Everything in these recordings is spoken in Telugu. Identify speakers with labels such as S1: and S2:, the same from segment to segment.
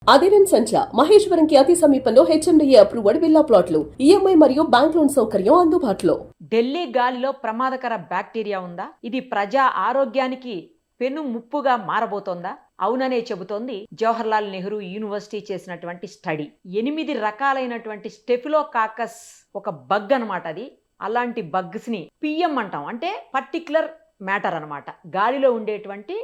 S1: అదిరన్ సంచ మహేశ్వరంకి అతి సమీపంలో హెచ్ఎండిఏ అప్రూవ్డ్ విల్లా ప్లాట్లు ఈఎంఐ మరియు బ్యాంక్ లోన్ సౌకర్యం అందుబాటులో.
S2: ఢిల్లీ గాలిలో ప్రమాదకర బ్యాక్టీరియా ఉందా? ఇది ప్రజా ఆరోగ్యానికి పెను ముప్పుగా మారబోతోందా? అవుననే చెబుతోంది జవహర్లాల్ నెహ్రూ యూనివర్సిటీ చేసినటువంటి స్టడీ. 8 రకాలైనటువంటి స్టెఫిలోకాకస్ ఒక బగ్ అనమాట అది. అలాంటి బగ్స్ని పిఎం అంటాం, అంటే పర్టిక్యులర్ మ్యాటర్ అనమాట. గాలిలో ఉండేటువంటి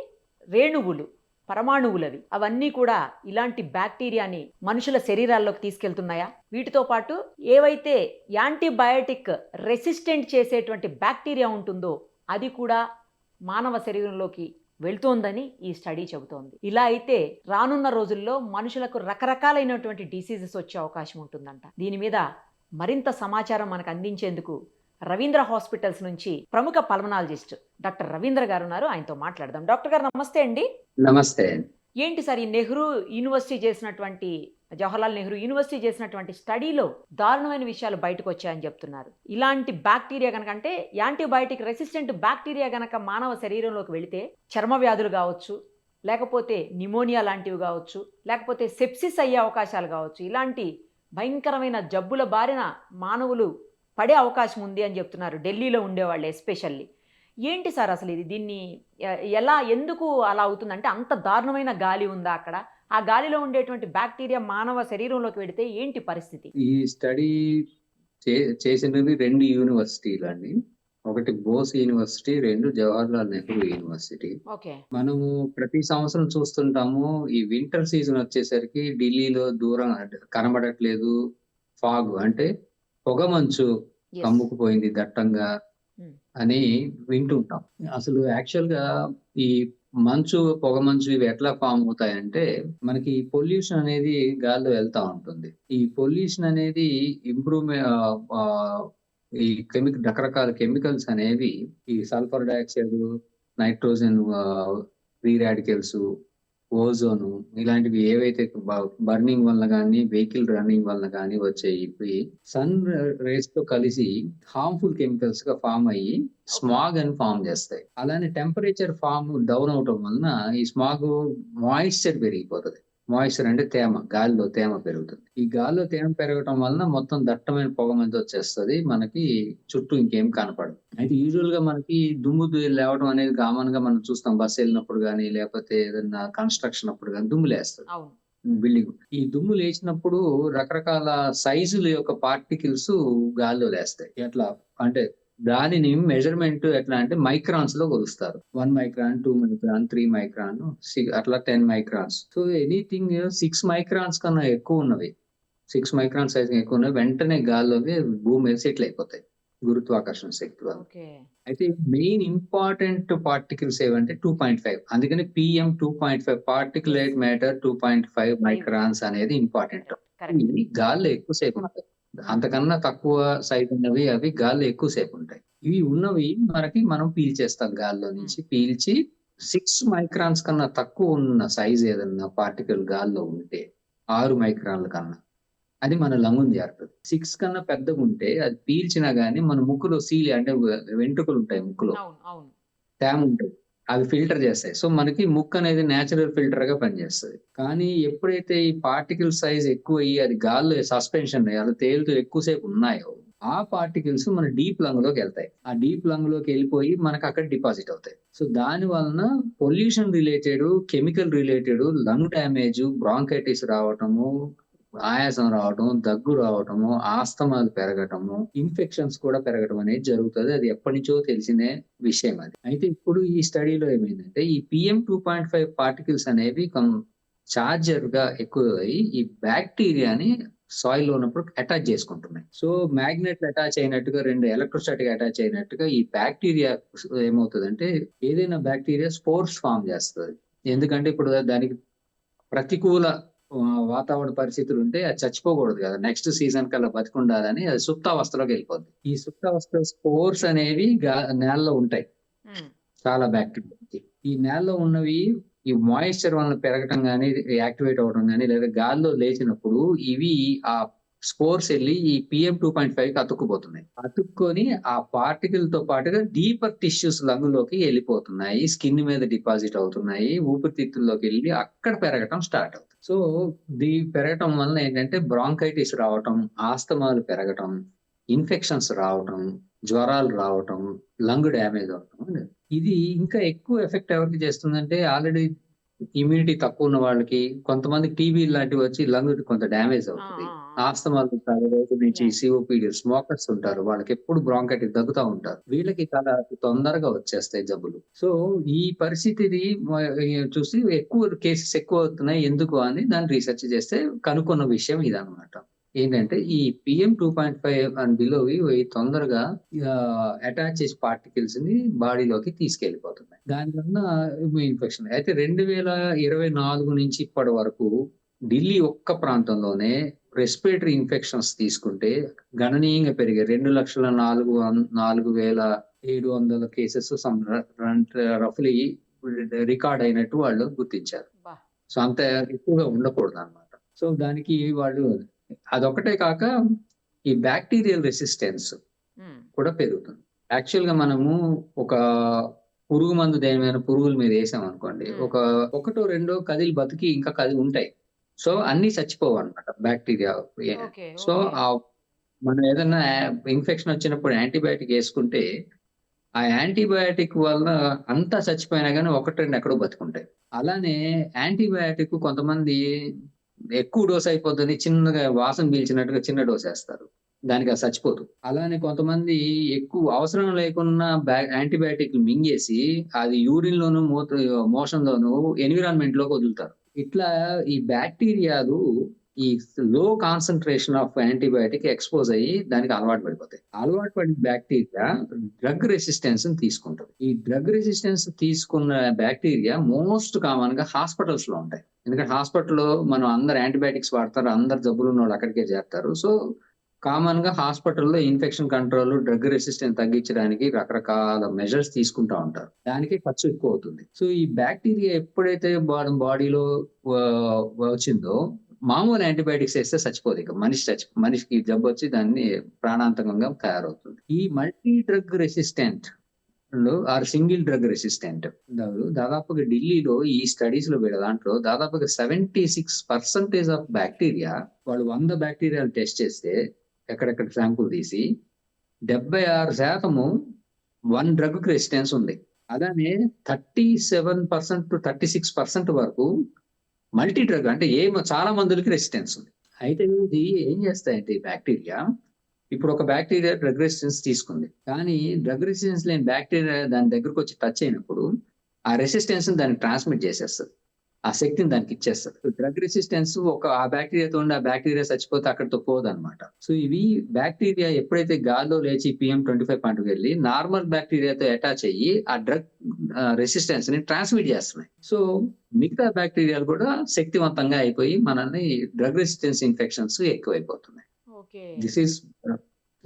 S2: రేణువులు, పరమాణువులవి, అవన్నీ కూడా ఇలాంటి బ్యాక్టీరియాని మనుషుల శరీరాల్లోకి తీసుకెళ్తున్నాయా? వీటితో పాటు ఏవైతే యాంటీబయాటిక్ రెసిస్టెంట్ చేసేటువంటి బ్యాక్టీరియా ఉంటుందో అది కూడా మానవ శరీరంలోకి వెళ్తోందని ఈ స్టడీ చెబుతోంది. ఇలా అయితే రానున్న రోజుల్లో మనుషులకు రకరకాలైనటువంటి డిసీజెస్ వచ్చే అవకాశం ఉంటుందంట. దీని మీద మరింత సమాచారం మనకు అందించేందుకు రవీంద్ర హాస్పిటల్స్ నుంచి ప్రముఖ పల్మనాలజిస్ట్ డాక్టర్ రవీంద్ర గారు ఉన్నారు. ఆయనతో మాట్లాడదాం. డాక్టర్ గారు నమస్తే అండి.
S3: నమస్తే.
S2: ఏంటి సార్ ఈ నెహ్రూ యూనివర్సిటీ చేసినటువంటి, జవహర్లాల్ నెహ్రూ యూనివర్సిటీ చేసినటువంటి స్టడీలో దారుణమైన విషయాలు బయటకు వచ్చాయని చెప్తున్నారు. ఇలాంటి బ్యాక్టీరియా కనుక, అంటే యాంటీబయాటిక్ రెసిస్టెంట్ బ్యాక్టీరియా కనుక మానవ శరీరంలోకి వెళితే చర్మ వ్యాధులు కావచ్చు, లేకపోతే నిమోనియా లాంటివి కావచ్చు, లేకపోతే సెప్సిస్ అయ్యే అవకాశాలు కావచ్చు. ఇలాంటి భయంకరమైన జబ్బుల బారిన మానవులు పడే అవకాశం ఉంది అని చెప్తున్నారు ఢిల్లీలో ఉండేవాళ్ళు ఎస్పెషల్లీ. ఏంటి సార్ అసలు ఇది, దీన్ని ఎలా, ఎందుకు అలా అవుతుందంటే అంత దారుణమైన గాలి ఉందా అక్కడ? ఆ గాలిలో ఉండేటువంటి బ్యాక్టీరియా మానవ శరీరంలోకి వెడితే ఏంటి పరిస్థితి?
S3: ఈ స్టడీ చేసినవి 2 యూనివర్సిటీలు అండి. ఒకటి Bose university, 2 Jawaharlal Nehru university.
S2: Okay.
S3: మనము ప్రతి సంవత్సరం చూస్తుంటాము, ఈ వింటర్ సీజన్ వచ్చేసరికి ఢిల్లీలో దూరం కనబడట్లేదు, ఫాగ్ అంటే పొగ మంచు కమ్ముకుపోయింది దట్టంగా అని వింటుంటాం. అసలు యాక్చువల్ గా ఈ మంచు, పొగ మంచు ఇవి ఎట్లా ఫామ్ అవుతాయంటే, మనకి పొల్యూషన్ అనేది గాల్లో వెళ్తా ఉంటుంది. ఈ పొల్యూషన్ అనేది ఈ రకరకాల కెమికల్స్ అనేవి, ఈ sulphur dioxide, nitrogen free radicals, ozone, ఇలాంటివి ఏవైతే బర్నింగ్ వల్ల కానీ, వెహికల్ రన్నింగ్ వల్ల కానీ వచ్చే ఇవి సన్ రేస్ తో కలిసి హార్మ్ఫుల్ కెమికల్స్ గా ఫామ్ అయ్యి స్మాగ్ అని ఫామ్ చేస్తాయి. అలానే టెంపరేచర్ డౌన్ అవటం వలన ఈ స్మాగ్ మాయిశ్చర్ పెరిగిపోతుంది. మాయిశ్చర్ అంటే తేమ, గాలిలో తేమ పెరుగుతుంది. ఈ గాలిలో తేమ పెరగటం వలన మొత్తం దట్టమైన పొగ మంది వచ్చేస్తుంది, మనకి చుట్టూ ఇంకేం కనపడదు. అయితే యూజువల్ గా మనకి దుమ్ము లేవడం అనేది కామన్ గా మనం చూస్తాం, బస్సు వెళ్ళినప్పుడు కానీ, లేకపోతే ఏదైనా కన్స్ట్రక్షన్ అప్పుడు కానీ దుమ్ము లేస్తుంది బిల్డింగ్. ఈ దుమ్ము లేచినప్పుడు రకరకాల సైజుల యొక్క పార్టికల్స్ గాల్లో లేస్తాయి. ఎట్లా అంటే దానిని మెజర్మెంట్ ఎట్లా అంటే మైక్రాన్స్ లో కొలుస్తారు. 1 మైక్రాన్, 2 మైక్రాన్, 3 మైక్రాన్, అట్లా 10 మైక్రాన్స్. సో ఎనీథింగ్ 6 మైక్రాన్స్ కన్నా ఎక్కువ ఉన్నవి, 6 మైక్రాన్ సైజ్ ఎక్కువ ఉన్నవి వెంటనే గాల్లోకి భూమి మీద సెటిల్ అయిపోతాయి గురుత్వాకర్షణ శక్తి వల్ల. అయితే మెయిన్ ఇంపార్టెంట్ పార్టికల్స్ ఏవంటే 2.5. అందుకని PM 2.5 పార్టికులేట్ మ్యాటర్ 2.5 మైక్రాన్స్ అనేది ఇంపార్టెంట్. గాల్లో ఎక్కువసేపు ఉంటాయి. అంతకన్నా తక్కువ సైజ్ ఉన్నవి అవి గాల్లో ఎక్కువసేపు ఉంటాయి. ఇవి ఉన్నవి మనం పీల్చేస్తాం. గాల్లో నుంచి పీల్చి 6 మైక్రాన్స్ కన్నా తక్కువ ఉన్న సైజ్ ఏదన్నా పార్టికల్ గాల్లో ఉంటే, 6 మైక్రాన్ల కన్నా, అది మన లంగుని చేరుతుంది. 6 కన్నా పెద్దగా ఉంటే అది పీల్చినా గానీ మన ముక్కులో అంటే వెంట్రుకలు ఉంటాయి, ముక్కులో తేమ ఉంటుంది, అవి ఫిల్టర్ చేస్తాయి. సో మనకి ముక్కు అనేది నేచురల్ ఫిల్టర్ గా పనిచేస్తుంది. కానీ ఎప్పుడైతే ఈ పార్టికల్ సైజ్ ఎక్కువ అయ్యి అది గాల్లో సస్పెన్షన్ అలా తేలుతూ ఎక్కువసేపు ఉన్నాయో, ఆ పార్టికల్స్ మన డీప్ లంగ్ లోకి వెళ్తాయి. ఆ డీప్ లంగ్ లోకి వెళ్ళిపోయి మనకు అక్కడ డిపాజిట్ అవుతాయి. సో దాని వలన pollution related, chemical related lung damage, bronchitis రావటము, ఆయాసం రావటం, దగ్గు రావటము, ఆస్తమాలు పెరగటము, ఇన్ఫెక్షన్స్ కూడా పెరగటం అనేది జరుగుతుంది. అది ఎప్పటి నుంచో తెలిసిన విషయం అది. అయితే ఇప్పుడు ఈ స్టడీలో ఏమైందంటే, ఈ PM 2.5 పార్టికల్స్ అనేవి చార్జర్ గా ఎక్కువ ఈ బ్యాక్టీరియాని సాయిల్ లో ఉన్నప్పుడు అటాచ్ చేసుకుంటున్నాయి. సో మ్యాగ్నెట్ అటాచ్ అయినట్టుగా, 2 ఎలక్ట్రోస్టాటిక్ అటాచ్ అయినట్టుగా ఈ బ్యాక్టీరియా ఏమవుతుందంటే, ఏదైనా బ్యాక్టీరియా స్పోర్స్ ఫామ్ చేస్తుంది. ఎందుకంటే ఇప్పుడు దానికి ప్రతికూల వాతావరణ పరిస్థితులు ఉంటే అది చచ్చిపోకూడదు కదా, నెక్స్ట్ సీజన్ కల్లా బతికుండాలని అది సుప్తావస్థలోకి వెళ్ళిపోద్ది. ఈ సుప్తావస్థ స్పోర్స్ అనేవి నేలలో ఉంటాయి, చాలా బ్యాక్టీరియా. ఈ నేలలో ఉన్నవి ఈ మాయిశ్చర్ వలన పెరగటం కానీ, యాక్టివేట్ అవడం కానీ, లేదా గాల్లో లేచినప్పుడు ఇవి ఆ స్పోర్స్ వెళ్ళి ఈ PM 2.5 కి అతుక్కుపోతున్నాయి. అతుక్కొని ఆ పార్టికల్ తో పాటుగా డీపర్ టిష్యూస్ లంగులోకి వెళ్ళిపోతున్నాయి, స్కిన్ మీద డిపాజిట్ అవుతున్నాయి, ఊపిరితిత్తుల్లోకి వెళ్ళి అక్కడ పెరగటం స్టార్ట్ అవుతుంది. సో పెరగటం వల్ల ఏంటంటే బ్రాంకైటిస్ రావటం, ఆస్తమాలు పెరగటం, ఇన్ఫెక్షన్స్ రావటం, జ్వరాలు రావటం, లంగ్ డ్యామేజ్ అవటం. ఇది ఇంకా ఎక్కువ ఎఫెక్ట్ ఎవరికి చేస్తుందంటే ఆల్రెడీ ఇమ్యూనిటీ తక్కువ ఉన్న వాళ్ళకి, కొంతమందికి టీబీ లాంటివి వచ్చి లంగ్ కొంత డ్యామేజ్ అవుతుంది. ఆస్తమాలు చాలా రోజుల నుంచి
S2: Yeah.
S3: సిఓపిడి స్మోకర్స్ ఉంటారు, వాళ్ళకి ఎప్పుడు బ్రాంకైటిస్ దగ్గుతా ఉంటారు, వీళ్ళకి చాలా తొందరగా వచ్చేస్తాయి జబ్బులు. సో ఈ పరిస్థితిని చూసి ఎక్కువ కేసెస్ ఎక్కువ అవుతున్నాయి ఎందుకు అని దాన్ని రీసెర్చ్ చేస్తే కనుక్కున్న విషయం ఇదన్నమాట. ఏంటంటే ఈ PM 2.5 అండ్ బిలోవి తొందరగా అటాచ్ చేసి పార్టికల్స్ ని బాడీలోకి తీసుకెళ్లిపోతున్నాయి, దానివల్ల ఇన్ఫెక్షన్. అయితే 2024 నుంచి ఇప్పటి వరకు ఢిల్లీ ఒక్క ప్రాంతంలోనే రెస్పిరేటరీ ఇన్ఫెక్షన్స్ తీసుకుంటే గణనీయంగా పెరిగాయి. 2,04,700 కేసెస్ రఫ్లీ రికార్డ్ అయినట్టు వాళ్ళు గుర్తించారు. సో అంత ఎక్కువగా ఉండకూడదు అన్నమాట. సో దానికి వాళ్ళు అదొకటే కాక ఈ బ్యాక్టీరియల్ రెసిస్టెన్స్ కూడా పెరుగుతుంది. యాక్చువల్ గా మనము ఒక పురుగు మందు దేనిమైన పురుగుల మీద వేసాం అనుకోండి, ఒకటో రెండో కదిలి బతికి ఇంకా కదిలి ఉంటాయి. సో అన్ని చచ్చిపోవు అన్నమాట బ్యాక్టీరియా. సో మనం ఏదైనా ఇన్ఫెక్షన్ వచ్చినప్పుడు యాంటీబయాటిక్ వేసుకుంటే ఆ యాంటీబయాటిక్ వల్ల అంతా చచ్చిపోయినా కానీ ఒకటి రెండు ఎక్కడో బతుకుంటాయి. అలానే యాంటీబయాటిక్ కొంతమంది ఎక్కువ డోస్ అయిపోతుంది, చిన్నగా వాసన పీల్చినట్టుగా చిన్న డోస్ వేస్తారు, దానికి అది చచ్చిపోదు. అలానే కొంతమంది ఎక్కువ అవసరం లేకున్నా యాంటీబయాటిక్ మింగేసి అది యూరిన్ లోను మోషన్ లోను ఎన్విరాన్మెంట్ లోకి వదులుతారు. ఇట్లా ఈ బ్యాక్టీరియాలు ఈ లో కాన్సన్ట్రేషన్ ఆఫ్ యాంటీబయాటిక్ ఎక్స్పోజ్ అయ్యి దానికి అలవాటు పడిపోతాయి. అలవాటు పడిన బ్యాక్టీరియా డ్రగ్ రెసిస్టెన్స్ తీసుకుంటుంది. ఈ డ్రగ్ రెసిస్టెన్స్ తీసుకున్న బ్యాక్టీరియా మోస్ట్ కామన్ గా హాస్పిటల్స్ లో ఉంటాయి. ఎందుకంటే హాస్పిటల్లో మనం అందరు యాంటీబయాటిక్స్ వాడతారు, అందరు జబ్బులు ఉన్న వాళ్ళు అక్కడికే చేస్తారు. సో కామన్ గా హాస్పిటల్లో ఇన్ఫెక్షన్ కంట్రోల్, డ్రగ్ రెసిస్టెన్స్ తగ్గించడానికి రకరకాల మెజర్స్ తీసుకుంటా ఉంటారు, దానికి ఖర్చు ఎక్కువ అవుతుంది. సో ఈ బ్యాక్టీరియా ఎప్పుడైతే బాడీలో వచ్చిందో మామూలు యాంటీబయాటిక్స్ వేస్తే చచ్చిపోదు, ఇక మనిషికి జబ్బు వచ్చి దాన్ని ప్రాణాంతకంగా తయారవుతుంది. ఈ multi drug resistant or single drug resistant దాదాపుగా ఢిల్లీలో ఈ స్టడీస్ లో దాంట్లో దాదాపుగా 76% ఆఫ్ బ్యాక్టీరియా, వాళ్ళు 100 బ్యాక్టీరియాలు టెస్ట్ చేస్తే ఎక్కడెక్కడ శాంపుల్ తీసి 76% వన్ డ్రగ్ రెసిస్టెన్స్ ఉంది. అలానే 37% to 36% వరకు మల్టీ డ్రగ్ అంటే చాలా మందులకి రెసిస్టెన్స్ ఉంది. అయితే ఇది ఏం చేస్తాయంటే ఈ బ్యాక్టీరియా, ఇప్పుడు ఒక బ్యాక్టీరియా డ్రగ్ రెసిస్టెన్స్ తీసుకుంది, కానీ డ్రగ్ రెసిస్టెన్స్ లేని బ్యాక్టీరియా దాని దగ్గరకు వచ్చి టచ్ అయినప్పుడు ఆ రెసిస్టెన్స్ దాన్ని ట్రాన్స్మిట్ చేసేస్తుంది, ఆ శక్తిని దానికి ఇచ్చేస్తుంది. డ్రగ్ రెసిస్టెన్స్ ఆ బ్యాక్టీరియాతో ఉండి ఆ బ్యాక్టీరియా చచ్చిపోతే అక్కడితో పోదు అనమాట. సో ఇవి బ్యాక్టీరియా ఎప్పుడైతే గాల్లో లేచి PM 25 వెళ్ళి నార్మల్ బ్యాక్టీరియాతో అటాచ్ అయ్యి ఆ డ్రగ్ రెసిస్టెన్స్ ని ట్రాన్స్మిట్ చేస్తున్నాయి. సో మిగతా బ్యాక్టీరియాలు కూడా శక్తివంతంగా అయిపోయి మనల్ని డ్రగ్ రెసిస్టెన్స్ ఇన్ఫెక్షన్స్ ఎక్కువైపోతున్నాయి. దిస్ ఈస్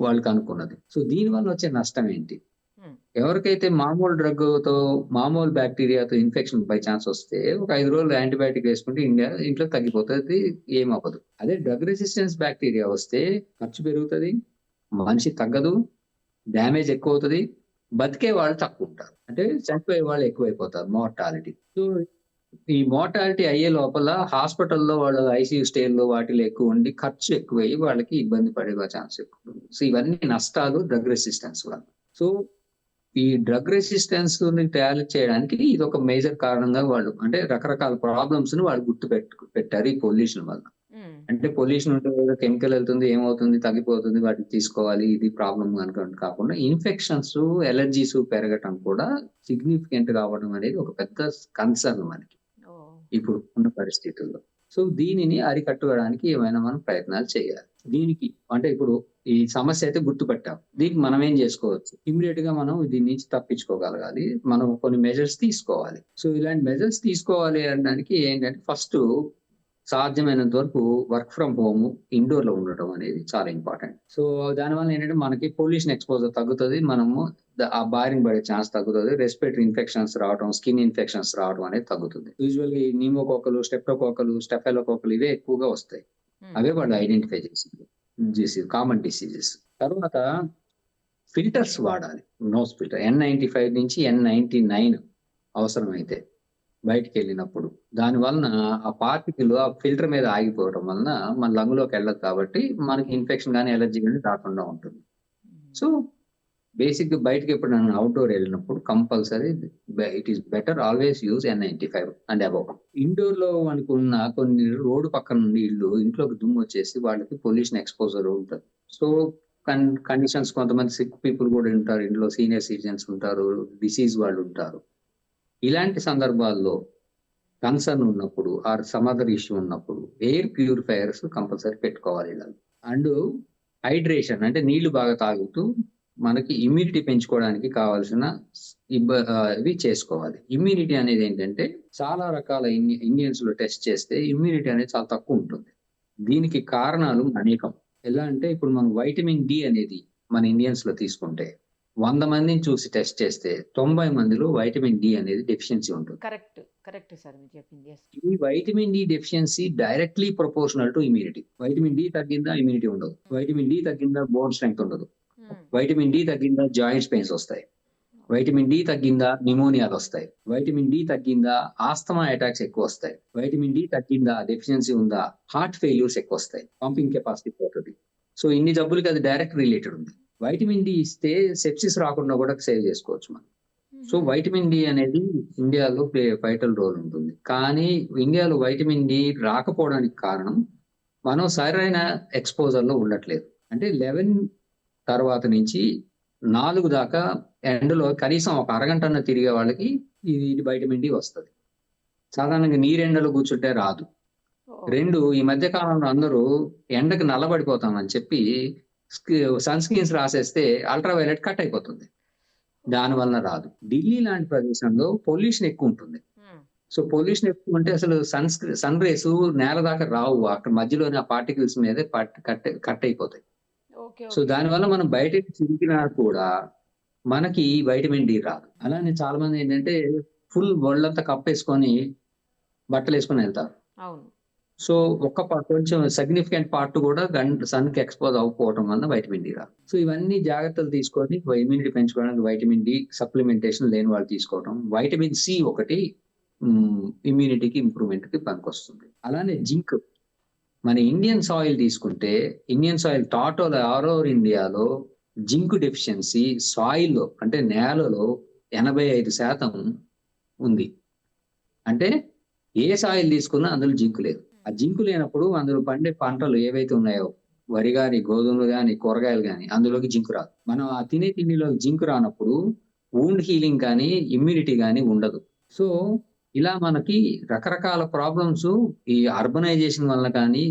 S3: వాళ్ళకి అనుకున్నది. సో దీని వల్ల వచ్చే నష్టం ఏంటి? ఎవరికైతే మామూలు బ్యాక్టీరియాతో ఇన్ఫెక్షన్ బై ఛాన్స్ వస్తే ఒక 5 రోజులు యాంటీబయాటిక్ వేసుకుంటే ఇంట్లో తగ్గిపోతుంది, ఏమవ్వదు. అదే డ్రగ్ రెసిస్టెన్స్ బ్యాక్టీరియా వస్తే ఖర్చు పెరుగుతుంది, మనిషి తగ్గదు, డ్యామేజ్ ఎక్కువ అవుతుంది, బతికే వాళ్ళు తక్కువ ఉంటారు, అంటే చనిపోయే వాళ్ళు ఎక్కువైపోతారు, మార్టాలిటీ. సో ఈ మార్టాలిటీ అయ్యే లోపల హాస్పిటల్లో వాళ్ళు ICU స్టేల్లో వాటిలో ఎక్కువ ఉండి ఖర్చు ఎక్కువయ్యి వాళ్ళకి ఇబ్బంది పడే ఛాన్స్ ఎక్కువ. సో ఇవన్నీ నష్టాలు డ్రగ్ రెసిస్టెన్స్ వల్ల. సో ఈ డ్రగ్ రెసిస్టెన్స్ ని తయారు చేయడానికి ఇది ఒక మేజర్ కారణంగా వాళ్ళు అంటే రకరకాల ప్రాబ్లమ్స్ ని వాళ్ళు పెట్టారు ఈ పొల్యూషన్ వల్ల. అంటే పొల్యూషన్ ఉంటే ఏదో కెమికల్ వెళ్తుంది, ఏమవుతుంది, తగ్గిపోతుంది, వాటికి తీసుకోవాలి, ఇది ప్రాబ్లం అనుకోండి. కాకుండా ఇన్ఫెక్షన్స్, ఎలర్జీస్ పెరగటం కూడా సిగ్నిఫికెంట్ కావడం అనేది ఒక పెద్ద కన్సర్న్ మనకి ఇప్పుడు ఉన్న పరిస్థితుల్లో. సో దీనిని అరికట్టుకోవడానికి ఏమైనా మనం ప్రయత్నాలు చేయాలి. దీనికి అంటే ఇప్పుడు ఈ సమస్య అయితే గుర్తుపెట్టాం, దీనికి మనం ఏం చేసుకోవచ్చు, ఇమ్మీడియట్ గా మనం దీని నుంచి తప్పించుకోగలగాలి, మనం కొన్ని మెజర్స్ తీసుకోవాలి. సో ఇలాంటి మెజర్స్ తీసుకోవాలి అనడానికి ఏంటంటే ఫస్ట్ సాధ్యమైనంత వరకు వర్క్ ఫ్రమ్ హోమ్, ఇండోర్ లో ఉండటం అనేది చాలా ఇంపార్టెంట్. సో దానివల్ల ఏంటంటే మనకి పొల్యూషన్ ఎక్స్పోజర్ తగ్గుతుంది, మనము ఆ బారిన పడే ఛాన్స్ తగ్గుతుంది, రెస్పిరేటరీ ఇన్ఫెక్షన్స్ రావడం, స్కిన్ ఇన్ఫెక్షన్స్ రావడం అనేది తగ్గుతుంది. యూజువల్ గా న్యూమోకోకలు, స్టెప్టోకోకలు ఇవే ఎక్కువగా వస్తాయి, అవే వాళ్ళు ఐడెంటిఫై చేసి కామన్ డిసీజెస్. తర్వాత ఫిల్టర్స్ వాడాలి, నోస్ ఫిల్టర్ N95 నుంచి N99 అవసరమైతే. బయటికి వెళ్ళినప్పుడు. దాని వలన ఆ పార్టికల్ ఆ ఫిల్టర్ మీద ఆగిపోవడం వలన మన లంగ్‌లోకి వెళ్ళదు కాబట్టి మనకి ఇన్ఫెక్షన్ గాని, అలర్జీ గాని రాకుండా ఉంటుంది. సో, బేసిక్‌గా బయటకి ఎప్పుడైనా ఔట్‌డోర్ వెళ్ళినప్పుడు compulsory it is better always use N95 and above. ఇండోర్‌లో మనకున్న కొన్ని రోడ్డు పక్కన నుండి ఇంట్లోకి దుమ్మొచ్చేసి వాళ్ళకి పొల్యూషన్ ఎక్స్‌పోజర్ ఉంటది. సో, కండిషన్స్ కొంతమంది సిక్ పీపుల్ కూడా ఉంటారు. ఇంట్లో సీనియర్ సిటిజన్స్ ఉంటారు. డిసీజ్ వాళ్ళు ఉంటారు. ఇలాంటి సందర్భాల్లో కన్సర్న్ ఉన్నప్పుడు ఆర్ సమ్ అదర్ ఇష్యూ ఉన్నప్పుడు ఎయిర్ ప్యూరిఫైయర్స్ కంపల్సరీ పెట్టుకోవాలి ఇళ్ళలో. అండ్ హైడ్రేషన్ అంటే నీళ్లు బాగా తాగుతూ మనకి ఇమ్యూనిటీ పెంచుకోవడానికి కావాల్సిన ఇవి చేసుకోవాలి. ఇమ్యూనిటీ అనేది ఏంటంటే చాలా రకాల ఇండియన్స్ లో టెస్ట్ చేస్తే ఇమ్యూనిటీ అనేది చాలా తక్కువ ఉంటుంది. దీనికి కారణాలు అనేకం. ఎలా అంటే ఇప్పుడు మనం వైటమిన్ డి అనేది మన ఇండియన్స్ లో తీసుకుంటే 100 మందిని చూసి టెస్ట్ చేస్తే 90 మందిలో వైటమిన్ డి అనేది డెఫిషియన్సీ ఉంటుంది.
S2: కరెక్ట్ సార్ మీరు చెప్పింది. Yes.
S3: ఈ vitamin D deficiency directly proportional to immunity. Vitamin D తగ్గిందా ఇమ్యూనిటీ ఉండదు. వైటమిన్ డి తగ్గిందా బోన్ స్ట్రెంగ్త్ ఉండదు. వైటమిన్ డి తగ్గిందా జాయింట్స్ పెయిన్స్ వస్తాయి. వైటమిన్ డి తగ్గిందా న్యూమోనియాలు వస్తాయి. వైటమిన్ డి తగ్గిందా ఆస్తమా అటాక్స్ ఎక్కువ వస్తాయి. వైటమిన్ డి తగ్గిందా డెఫిషియన్సీ ఉందా హార్ట్ ఫెయిల్యూర్స్ ఎక్కువ వస్తాయి. పంపింగ్ కెపాసిటీ పోతుంది. సో ఇన్ని జబ్బులకి అది డైరెక్ట్ రిలేటెడ్ ఉంది. వైటమిన్ డి ఇస్తే సెప్సిస్ రాకుండా కూడా సేవ్ చేసుకోవచ్చు మనం. సో వైటమిన్ డి అనేది ఇండియాలో వైటల్ రోల్ ఉంటుంది. కానీ ఇండియాలో వైటమిన్ డి రాకపోవడానికి కారణం మనం సరైన ఎక్స్పోజర్ లో ఉండట్లేదు. అంటే 11 తర్వాత నుంచి 4 దాకా ఎండలో కనీసం ఒక అరగంటన్న తిరిగే వాళ్ళకి ఇది వైటమిన్ డి వస్తుంది. సాధారణంగా నీరెండలో కూర్చుంటే రాదు. 2 ఈ మధ్య కాలంలో అందరూ ఎండకు నల్లబడిపోతామని చెప్పి సన్ స్క్రీన్స్ రాసేస్తే అల్ట్రావైలెట్ కట్ అయిపోతుంది. దాని వలన రాదు. ఢిల్లీ లాంటి ప్రదేశంలో పొల్యూషన్ ఎక్కువ ఉంటుంది. సో పొల్యూషన్ ఎక్కువ ఉంటే అసలు సన్ రేస్ నేల దాకా రావు. అక్కడ మధ్యలోనే ఆ పార్టికల్స్ మీదే కట్ అయిపోతాయి. సో దానివల్ల మనం బయట తిరిగినా కూడా మనకి వైటమిన్ డి రాదు. అలానే చాలా మంది ఏంటంటే ఫుల్ ఒళ్ళంతా కప్పేసుకొని బట్టలు వేసుకొని వెళ్తారు. సో కొంచెం సిగ్నిఫికెంట్ పార్ట్ కూడా సన్ కి ఎక్స్పోజ్ అవ్వకపోవడం వల్ల వైటమిన్ డి రాదు. సో ఇవన్నీ జాగ్రత్తలు తీసుకొని ఇమ్యూనిటీ పెంచుకోవడానికి వైటమిన్ డి సప్లిమెంటేషన్ లేని వాళ్ళు తీసుకోవడం. వైటమిన్ సి ఒకటి ఇమ్యూనిటీకి ఇంప్రూవ్మెంట్ కి పనికొస్తుంది. అలానే జింక్. మన ఇండియన్ సాయిల్ తీసుకుంటే Indian soil total all over ఇండియాలో జింక్ డెఫిషియన్సీ సాయిల్లో అంటే నేలలో 85% ఉంది. అంటే ఏ సాయిల్ తీసుకున్నా అందులో జింక్ లేదు. ఆ జింకు లేనప్పుడు అందులో పండే పంటలు ఏవైతే ఉన్నాయో వరి గాని గోధుమలు గాని కూరగాయలు గాని అందులోకి జింకు రాదు. మనం ఆ తినే తిండిలో జింకు రానప్పుడు వూండ్ హీలింగ్ కానీ ఇమ్యూనిటీ కానీ ఉండదు. సో ఇలా మనకి రకరకాల ప్రాబ్లమ్స్ ఈ అర్బనైజేషన్ వల్ల కానీ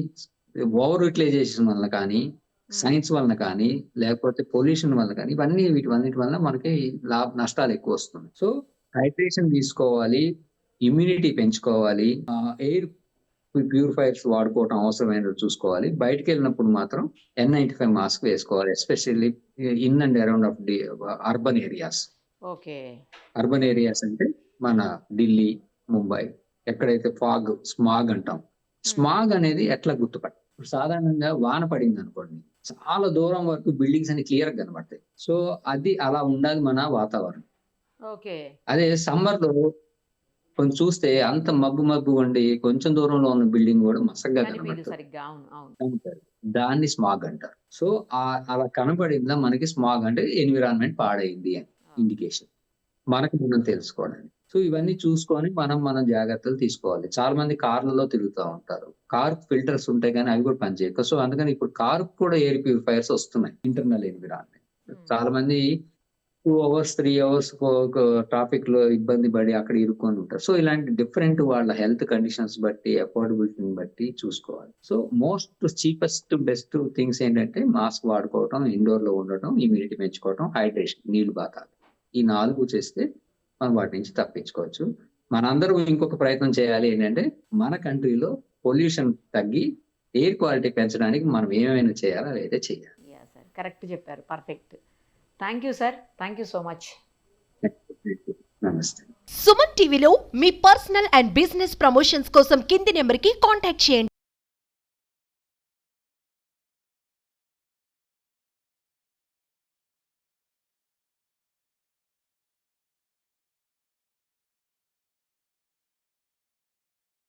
S3: ఓవర్ యూటిలైజేషన్ వల్ల కానీ సైన్స్ వలన కానీ లేకపోతే పొల్యూషన్ వల్ల కానీ వీటన్నిటి వల్ల మనకి నష్టాలు ఎక్కువ వస్తుంది. సో హైడ్రేషన్ తీసుకోవాలి, ఇమ్యూనిటీ పెంచుకోవాలి, ఎయిర్ ప్యూరిఫైర్స్ వాడుకోవటం అవసరమైనది చూసుకోవాలి. బయటకు వెళ్ళినప్పుడు మాత్రం N95 మాస్క్ వేసుకోవాలి. Especially in and around of urban areas. Urban areas అంటే మన ఢిల్లీ, ముంబై, ఎక్కడైతే స్మాగ్ అంటాం. స్మాగ్ అనేది ఎట్లా గుర్తుపట్టాలి? సాధారణంగా వాన పడింది అనుకోండి, చాలా దూరం వరకు బిల్డింగ్స్ అన్ని క్లియర్ గా కనబడతాయి. సో అది అలా ఉండాలి మన వాతావరణం. అదే సమ్మర్ లో కొంచెం చూస్తే అంత మబ్బు ఉండి కొంచెం దూరంలో ఉన్న బిల్డింగ్ కూడా మసగ్గా కనబడుతుంది. దాన్ని స్మాగ్ అంటారు. సో అలా కనబడిందా మనకి స్మాగ్ అంటే ఎన్విరాన్మెంట్ పాడైంది అని ఇండికేషన్ మనకి మనం తెలుసుకోవడానికి. సో ఇవన్నీ చూసుకొని మనం జాగ్రత్తలు తీసుకోవాలి. చాలా మంది కార్లలో తిరుగుతూ ఉంటారు. కార్ ఫిల్టర్స్ ఉంటాయి కానీ అవి కూడా పనిచేయక. సో అందుకని ఇప్పుడు కార్ కూడా ఎయిర్ ప్యూరిఫైయర్స్ వస్తున్నాయి. Internal environment. చాలా మంది 2 hours 3 hours ట్రాఫిక్ లో ఇబ్బంది పడి అక్కడ ఇరుక్కొని ఉంటారు. సో ఇలాంటి డిఫరెంట్ వాళ్ళ హెల్త్ కండిషన్స్ బట్టి అఫోర్డబిలిటీని బట్టి చూసుకోవాలి. So most cheapest best things ఏంటంటే మాస్క్ వాడుకోవటం, ఇండోర్ లో ఉండటం, ఇమ్యూనిటీ పెంచుకోవటం, హైడ్రేషన్, నీళ్లు బాతాలి. ఈ 4 చేస్తే మనం వాటి నుంచి తప్పించుకోవచ్చు. మనందరూ ఇంకొక ప్రయత్నం చేయాలి ఏంటంటే మన కంట్రీలో పొల్యూషన్ తగ్గి ఎయిర్ క్వాలిటీ పెంచడానికి మనం ఏమైనా చేయాలో అయితే చేయాలి.
S2: కరెక్ట్ చెప్పారు. Perfect. Thank you sir. Thank you so much.
S3: నమస్తే.
S4: సుమన్ టీవీలో మీ పర్సనల్ అండ్ బిజినెస్ ప్రమోషన్స్ కోసం కింది నెంబర్కి కాంటాక్ట్ చేయండి.